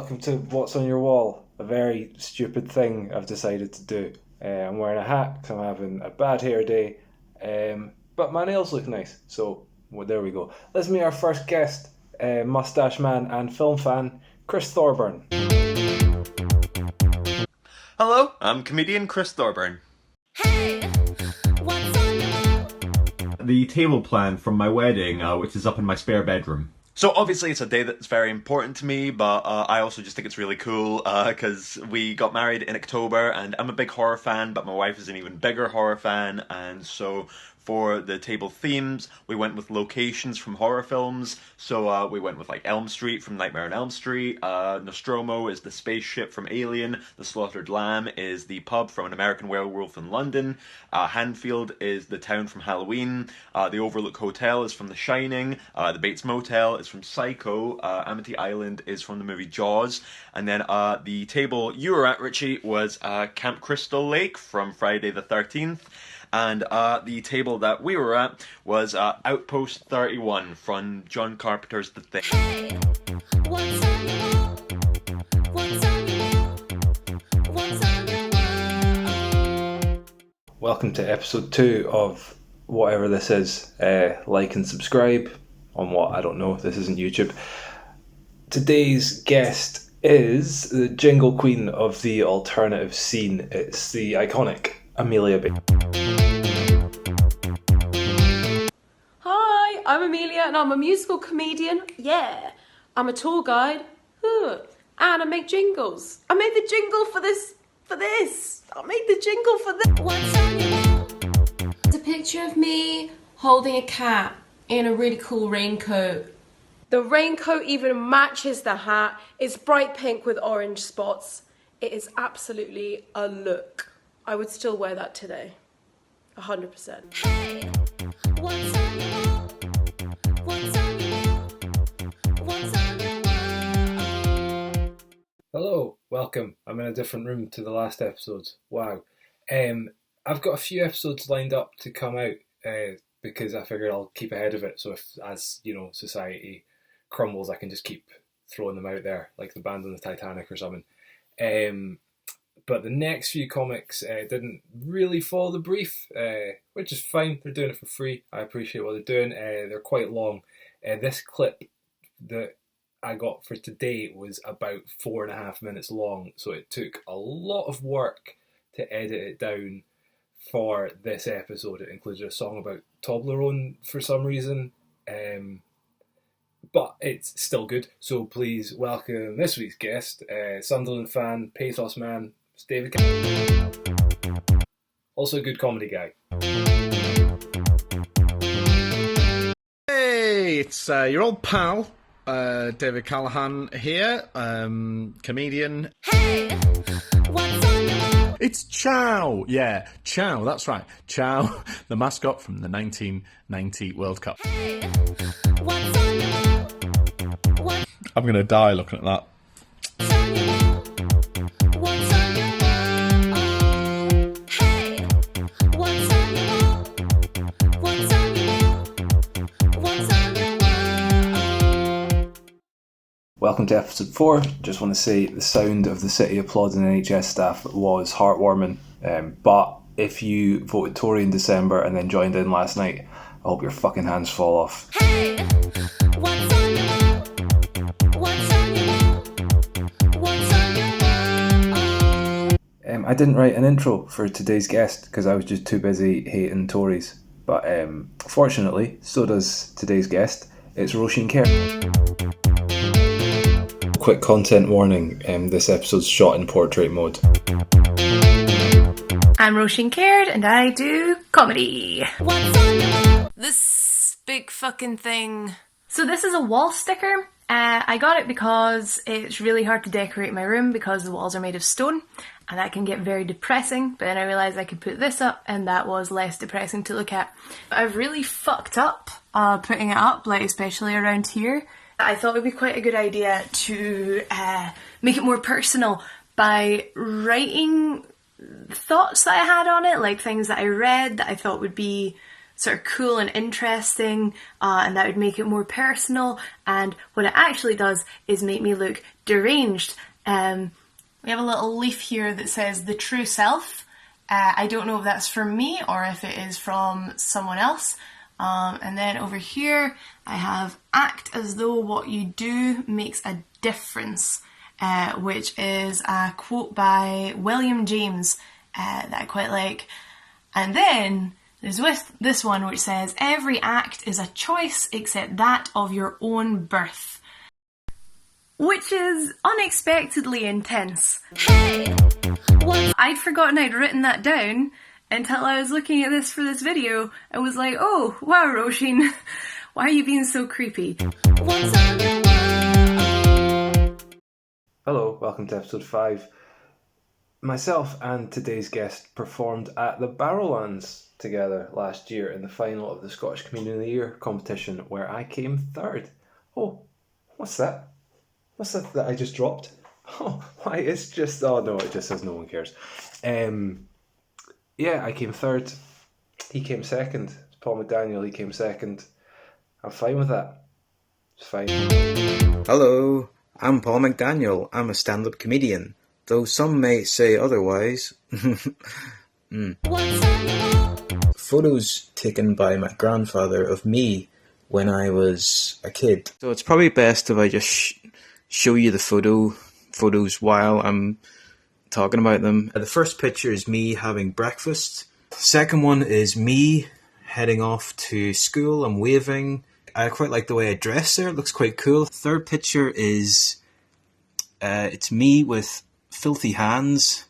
welcome to What's on Your Wall, a very stupid thing I've decided to do. I'm wearing a hat because I'm having a bad hair day, but my nails look nice, so well, there we go. Let's meet our first guest, mustache man and film fan, Chris Thorburn. Hello, I'm comedian Chris Thorburn. Hey, what's on your wall? The table plan from my wedding, which is up in my spare bedroom. So obviously it's a day that's very important to me, but I also just think it's really cool because we got married in October and I'm a big horror fan, but my wife is an even bigger horror fan, and so for the table themes, we went with locations from horror films. So we went with like Elm Street from Nightmare on Elm Street, Nostromo is the spaceship from Alien, the Slaughtered Lamb is the pub from An American Werewolf in London, Hanfield is the town from Halloween, the Overlook Hotel is from The Shining, the Bates Motel is from Psycho, Amity Island is from the movie Jaws, and then the table you were at, Richie, was Camp Crystal Lake from Friday the 13th. And the table that we were at was Outpost 31 from John Carpenter's The Thing. Hey, what's on your wall? What's on your wall? What's on your wall? Welcome to episode 2 of whatever this is. Like and subscribe on what? I don't know. This isn't YouTube. Today's guest is the jingle queen of the alternative scene. It's the iconic Amelia Bay. Hi, I'm Amelia and I'm a musical comedian. Yeah, I'm a tour guide. And I make jingles. I made the jingle for this. I made the jingle for this. What's on your wall? It's a picture of me holding a cat in a really cool raincoat. The raincoat even matches the hat. It's bright pink with orange spots. It is absolutely a look. I would still wear that today. 100%. Hey, what's on your wall? What's on your wall? What's on your wall? Hello, welcome. I'm in a different room to the last episode. Wow. I've got a few episodes lined up to come out because I figured I'll keep ahead of it. So if, as you know, society crumbles, I can just keep throwing them out there, like the band on the Titanic or something. But the next few comics didn't really follow the brief, which is fine. They're doing it for free. I appreciate what they're doing. They're quite long. This clip that I got for today was about 4.5 minutes long, so it took a lot of work to edit it down for this episode. It included a song about Toblerone for some reason, but it's still good. So please welcome this week's guest, Sunderland fan, pathos man, David Callahan. Also a good comedy guy. Hey, it's your old pal, David Callahan here, comedian. Hey, what's on your wall? It's Chow, yeah, Chow, that's right, Chow, the mascot from the 1990 World Cup. Hey, what's on your wall? What's I'm going to die looking at that. on your wall? What's on your wall? Hey, what's on your wall? What's on your wall? What's on your wall? Welcome to episode 4. Just want to say the sound of the city applauding NHS staff was heartwarming. But if you voted Tory in December and then joined in last night, I hope your fucking hands fall off. Hey, what's on your wall? What's on your wall? What's on your wall? I didn't write an intro for today's guest because I was just too busy hating Tories. But fortunately, so does today's guest. It's Roisin Kerr. Quick content warning, this episode's shot in portrait mode. I'm Roisin Caird and I do comedy. What's on your wall? This big fucking thing. So this is a wall sticker. I got it because it's really hard to decorate my room because the walls are made of stone and that can get very depressing, but then I realised I could put this up and that was less depressing to look at. I've really fucked up putting it up, like especially around here. I thought it would be quite a good idea to make it more personal by writing thoughts that I had on it, like things that I read that I thought would be sort of cool and interesting, and that would make it more personal. And what it actually does is make me look deranged. We have a little leaf here that says "The True Self." I don't know if that's from me or if it is from someone else. And then over here I have "Act as though what you do makes a difference," which is a quote by William James that I quite like. And then there's with this one which says, "Every act is a choice except that of your own birth," which is unexpectedly intense. Hey, what's I'd forgotten I'd written that down until I was looking at this for this video and was like, oh, wow, Roisin, why are you being so creepy? what's on your world? Hello, welcome to episode 5. Myself and today's guest performed at the Barrowlands together last year in the final of the Scottish Comedian of the Year competition, where I came third. Oh, what's that? What's that I just dropped? Oh, why? It's just... Oh, no, it just says no one cares. Yeah, I came third. He came second. It's Paul McDaniel, he came second. I'm fine with that. It's fine. Hello, I'm Paul McDaniel. I'm a stand-up comedian, though some may say otherwise. What's on your world? Photos taken by my grandfather of me when I was a kid. So it's probably best if I just show you the photos while I'm talking about them. The first picture is me having breakfast. The second one is me heading off to school. I'm waving. I quite like the way I dress there. It looks quite cool. Third picture is it's me with filthy hands.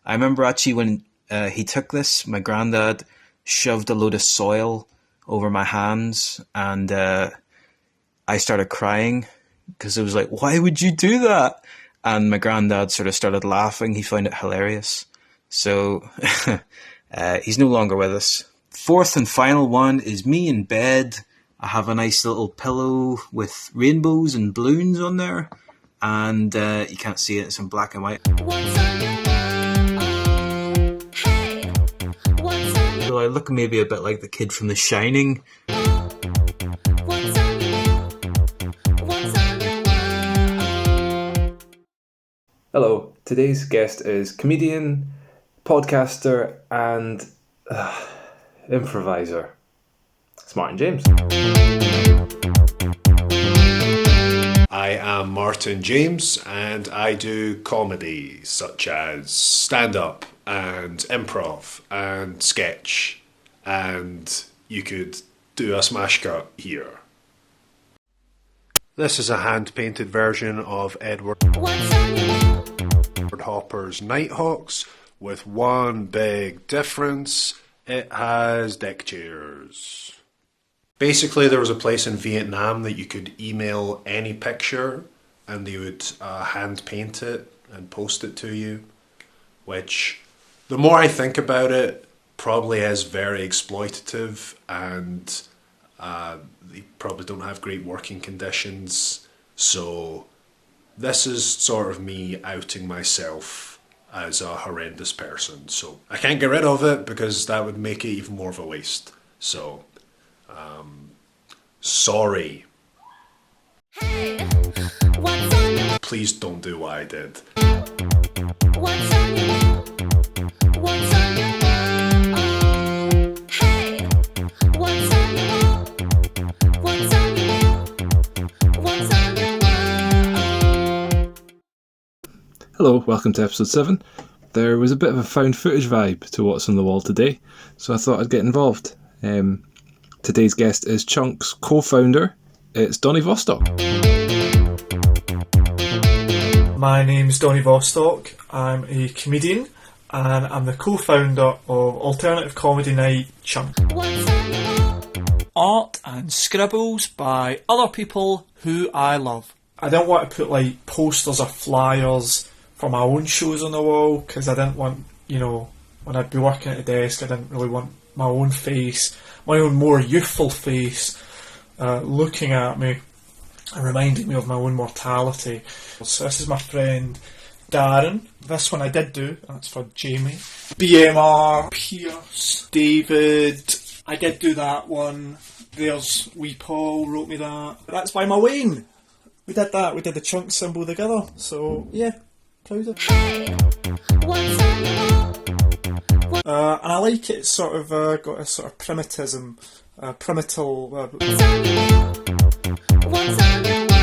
I remember actually when he took this, my granddad shoved a load of soil over my hands, and I started crying because it was like, why would you do that? And my granddad sort of started laughing. He found it hilarious. So he's no longer with us. Fourth and final one is me in bed. I have a nice little pillow with rainbows and balloons on there. And you can't see it, it's in black and white. What's on your world? Hey, what's on your So I look maybe a bit like the kid from The Shining. world? What's on your world? What's on your world? Hello, today's guest is comedian, podcaster, and improviser. It's Martin James. I am Martin James, and I do comedy such as stand-up and improv and sketch, and you could do a smash cut here. This is a hand-painted version of Edward What's on your world? Hopper's Nighthawks, with one big difference: it has deck chairs. Basically, there was a place in Vietnam that you could email any picture and they would hand paint it and post it to you, which, the more I think about it, probably is very exploitative, and they probably don't have great working conditions. So this is sort of me outing myself as a horrendous person. So I can't get rid of it because that would make it even more of a waste. So sorry. Hey, what's on your world? Please don't do what I did. What's on your world? What's on your world? Hey, what's on your world? What's on your world? What's on your world? Hello, welcome to episode 7. There was a bit of a found footage vibe to what's on the wall today, so I thought I'd get involved. Today's guest is Chunk's co-founder. It's Donny Vostok. My name's Donny Vostok. I'm a comedian and I'm the co-founder of alternative comedy night Chunk. What's on your world? Art and scribbles by other people who I love. I didn't want to put like posters or flyers for my own shows on the wall because I didn't want, when I'd be working at a desk, I didn't really want my own face, my own more youthful face, looking at me and reminding me of my own mortality. So this is my friend Darren. This one I did do, that's for Jamie. BMR, Pierce, David, I did do that one. There's Wee Paul wrote me that. That's by my Wayne. We did that. We did the chunk symbol together. So yeah, proud of it. Hey, what's on your wall? And I like it. It's sort of got a sort of primitism, primital. What's on your wall? What's on your wall?